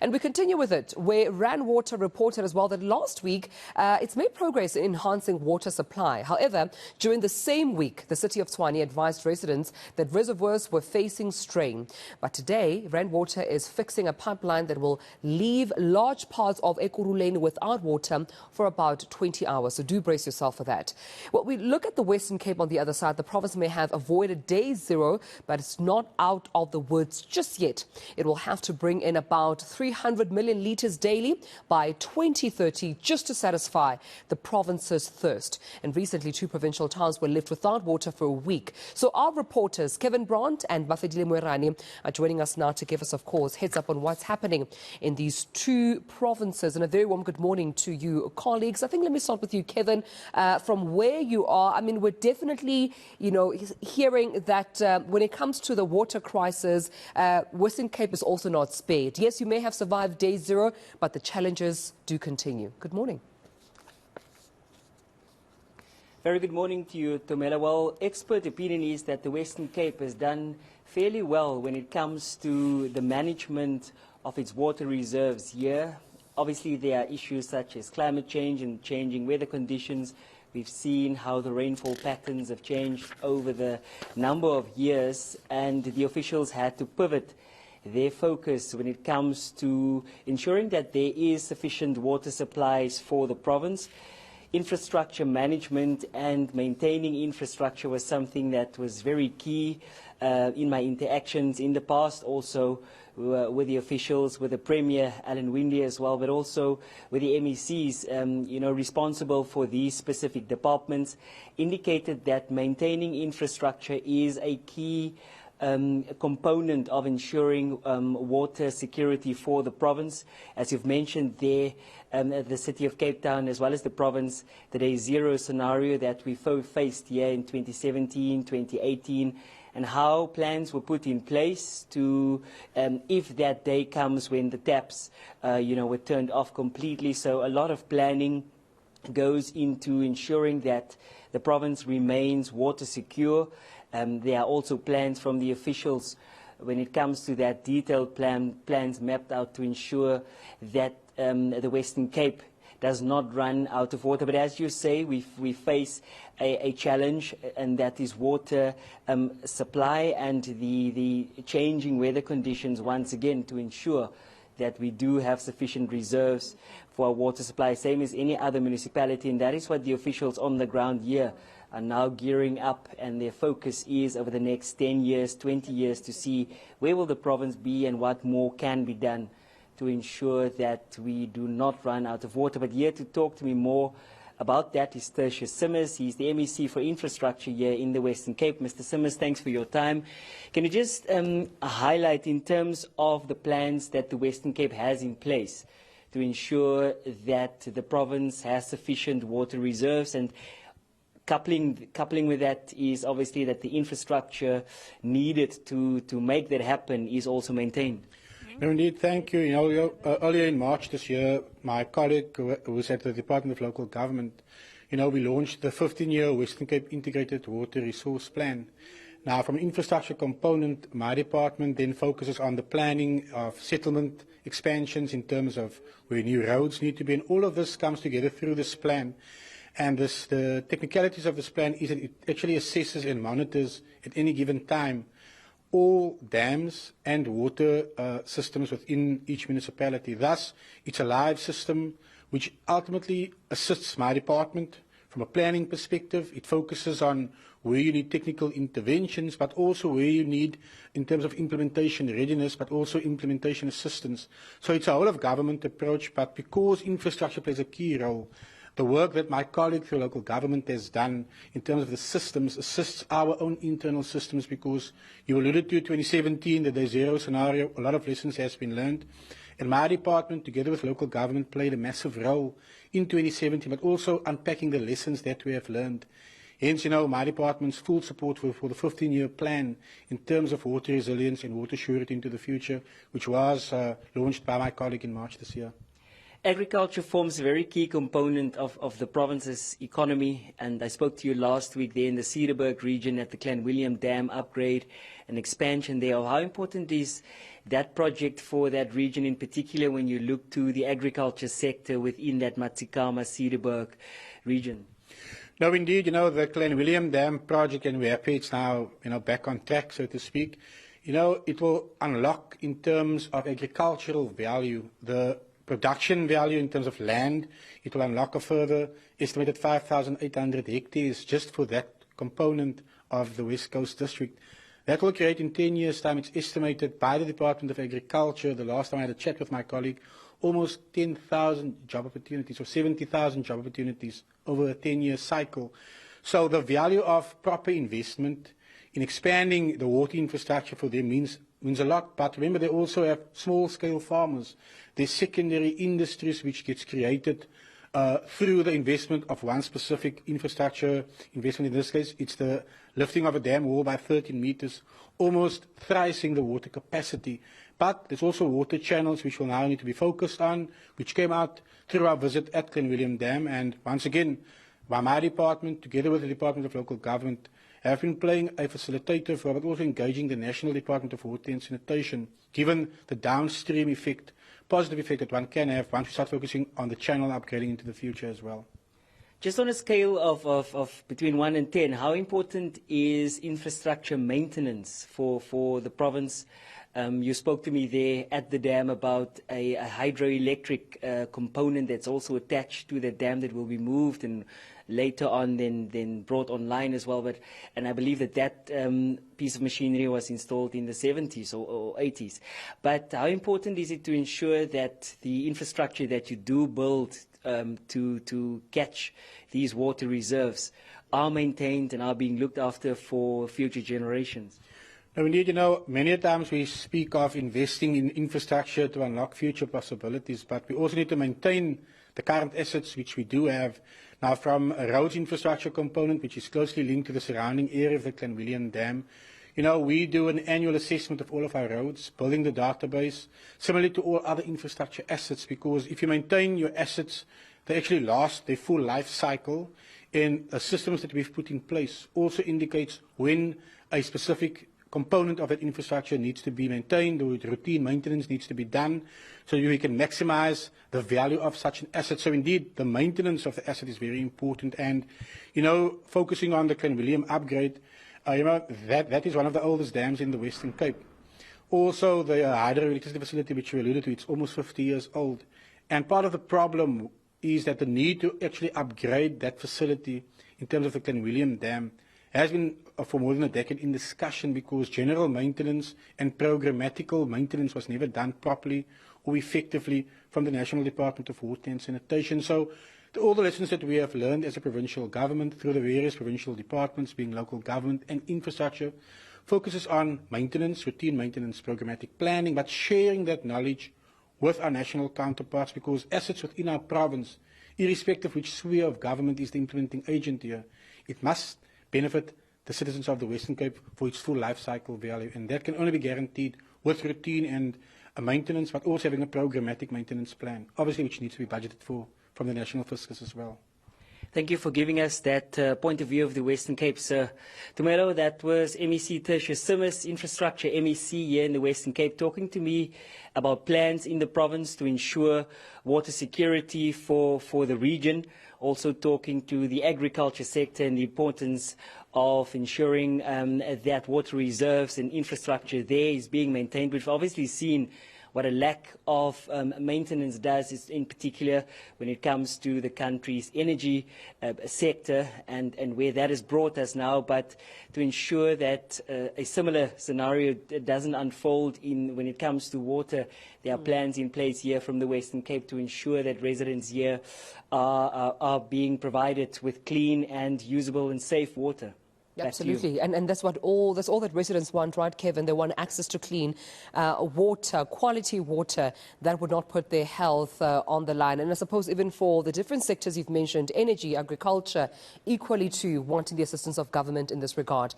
And we continue with it, where Rand Water reported as well that last week it's made progress in enhancing water supply. However, during the same week, the city of Tshwane advised residents that reservoirs were facing strain. But today, Rand Water is fixing a pipeline that will leave large parts of Ekurhuleni without water for about 20 hours. So do brace yourself for that. Well, we look at the Western Cape on the other side. The province may have avoided day zero, but it's not out of the woods just yet. It will have to bring in about 300 million litres daily by 2030 just to satisfy the province's thirst. And recently, 2 provincial towns were left without water for a week. So our reporters, Kevin Brandt and Bafedile Moerane, are joining us now to give us, of course, heads up on what's happening in these 2 provinces. And a very warm good morning to you, colleagues. I think let me start with you, Kevin, from where you are. I mean, we're definitely, hearing that when it comes to the water crisis, Western Cape is also not spared. Yes, you may have survived day zero, but the challenges do continue. Good morning. Very good morning to you, Tomela. Well, expert opinion is that the Western Cape has done fairly well when it comes to the management of its water reserves here. Obviously, there are issues such as climate change and changing weather conditions. We've seen how the rainfall patterns have changed over the number of years, and the officials had to pivot their focus when it comes to ensuring that there is sufficient water supplies for the province. Infrastructure management and maintaining infrastructure was something that was very key in my interactions in the past, also with the officials, with the Premier, Alan Windey as well, but also with the MECs, responsible for these specific departments, indicated that maintaining infrastructure is a key component of ensuring water security for the province. As you've mentioned there, the city of Cape Town as well as the province, the day zero scenario that we faced here in 2017, 2018, and how plans were put in place to, if that day comes when the taps, were turned off completely. So a lot of planning goes into ensuring that the province remains water secure. There are also plans from the officials when it comes to that detailed plans mapped out to ensure that the Western Cape does not run out of water. But as you say, we face a challenge, and that is water supply and the changing weather conditions once again to ensure that we do have sufficient reserves for our water supply, same as any other municipality. And that is what the officials on the ground here are now gearing up, and their focus is over the next 10 years, 20 years to see where will the province be and what more can be done to ensure that we do not run out of water. But here to talk to me more about that is Tertius Simmers. He's the MEC for Infrastructure here in the Western Cape. Mr. Simmers, thanks for your time. Can you just highlight in terms of the plans that the Western Cape has in place to ensure that the province has sufficient water reserves, and coupling with that is obviously that the infrastructure needed to make that happen is also maintained? No, indeed, thank you. Earlier in March this year, my colleague who was at the Department of Local Government, we launched the 15-year Western Cape Integrated Water Resource Plan. Now, from an infrastructure component, my department then focuses on the planning of settlement expansions in terms of where new roads need to be, and all of this comes together through this plan. And the technicalities of this plan is that it actually assesses and monitors at any given time all dams and water systems within each municipality. Thus, it's a live system which ultimately assists my department from a planning perspective. It focuses on where you need technical interventions, but also where you need, in terms of implementation readiness, but also implementation assistance. So it's a whole of government approach, but because infrastructure plays a key role, the work that my colleague through local government has done in terms of the systems assists our own internal systems, because you alluded to 2017, the day zero scenario. A lot of lessons has been learned. And my department, together with local government, played a massive role in 2017, but also unpacking the lessons that we have learned. Hence, my department's full support for the 15-year plan in terms of water resilience and water surety into the future, which was launched by my colleague in March this year. Agriculture forms a very key component of the province's economy, and I spoke to you last week there in the Cedarburg region at the Clanwilliam Dam upgrade and expansion there. How important is that project for that region in particular when you look to the agriculture sector within that Matsikama Cedarburg region? No, indeed, the Clanwilliam Dam project, and we're happy it's now, back on track, so to speak. It will unlock in terms of agricultural value, the production value in terms of land. It will unlock a further estimated 5,800 hectares just for that component of the West Coast District. That will create in 10 years' time, it's estimated by the Department of Agriculture, the last time I had a chat with my colleague, almost 10,000 job opportunities or 70,000 job opportunities over a 10-year cycle. So the value of proper investment in expanding the water infrastructure for them means a lot. But remember, they also have small-scale farmers. There's secondary industries which gets created through the investment of one specific infrastructure investment. In this case, it's the lifting of a dam wall by 13 meters, almost thricing the water capacity. But there's also water channels which will now need to be focused on, which came out through our visit at Clanwilliam Dam. And once again, by my department, together with the Department of Local Government, have been playing a facilitative role, but also engaging the National Department of Water and Sanitation, given the downstream effect, positive effect that one can have once we start focusing on the channel upgrading into the future as well. Just on a scale of between 1 and 10, how important is infrastructure maintenance for the province? You spoke to me there at the dam about a hydroelectric component that's also attached to the dam that will be moved and later on then brought online as well. And I believe that piece of machinery was installed in the 70s or 80s. But how important is it to ensure that the infrastructure that you do build to catch these water reserves are maintained and are being looked after for future generations? Now, indeed, many times we speak of investing in infrastructure to unlock future possibilities, but we also need to maintain the current assets which we do have. Now, from a roads infrastructure component, which is closely linked to the surrounding area of the Clanwilliam Dam, we do an annual assessment of all of our roads, building the database, similarly to all other infrastructure assets, because if you maintain your assets, they actually last their full life cycle, and the systems that we've put in place also indicates when a specific component of that infrastructure needs to be maintained, or routine maintenance needs to be done, so we can maximize the value of such an asset. So indeed, the maintenance of the asset is very important. And, focusing on the Clanwilliam upgrade, that is one of the oldest dams in the Western Cape. Also, the hydroelectricity facility, which you alluded to, it's almost 50 years old. And part of the problem is that the need to actually upgrade that facility in terms of the Clanwilliam Dam has been for more than a decade in discussion, because general maintenance and programmatical maintenance was never done properly or effectively from the National Department of Water and Sanitation. So all the lessons that we have learned as a provincial government through the various provincial departments, being local government and infrastructure, focuses on maintenance, routine maintenance, programmatic planning, but sharing that knowledge with our national counterparts, because assets within our province, irrespective of which sphere of government is the implementing agent here, it must benefit the citizens of the Western Cape for its full life cycle value. And that can only be guaranteed with routine and maintenance, but also having a programmatic maintenance plan, obviously, which needs to be budgeted for from the National Fiscus as well. Thank you for giving us that point of view of the Western Cape, sir. Tumelo, that was MEC Tertius Simmers, Infrastructure MEC here in the Western Cape, talking to me about plans in the province to ensure water security for the region, also talking to the agriculture sector and the importance of ensuring that water reserves and infrastructure there is being maintained. We've obviously seen what a lack of maintenance does, is in particular when it comes to the country's energy sector and where that has brought us now. But to ensure that a similar scenario doesn't unfold when it comes to water, there are plans in place here from the Western Cape to ensure that residents here are being provided with clean and usable and safe water. Absolutely, and that's all that residents want, right, Kevin? They want access to clean water, quality water that would not put their health on the line. And I suppose even for the different sectors you've mentioned, energy, agriculture, equally too wanting the assistance of government in this regard.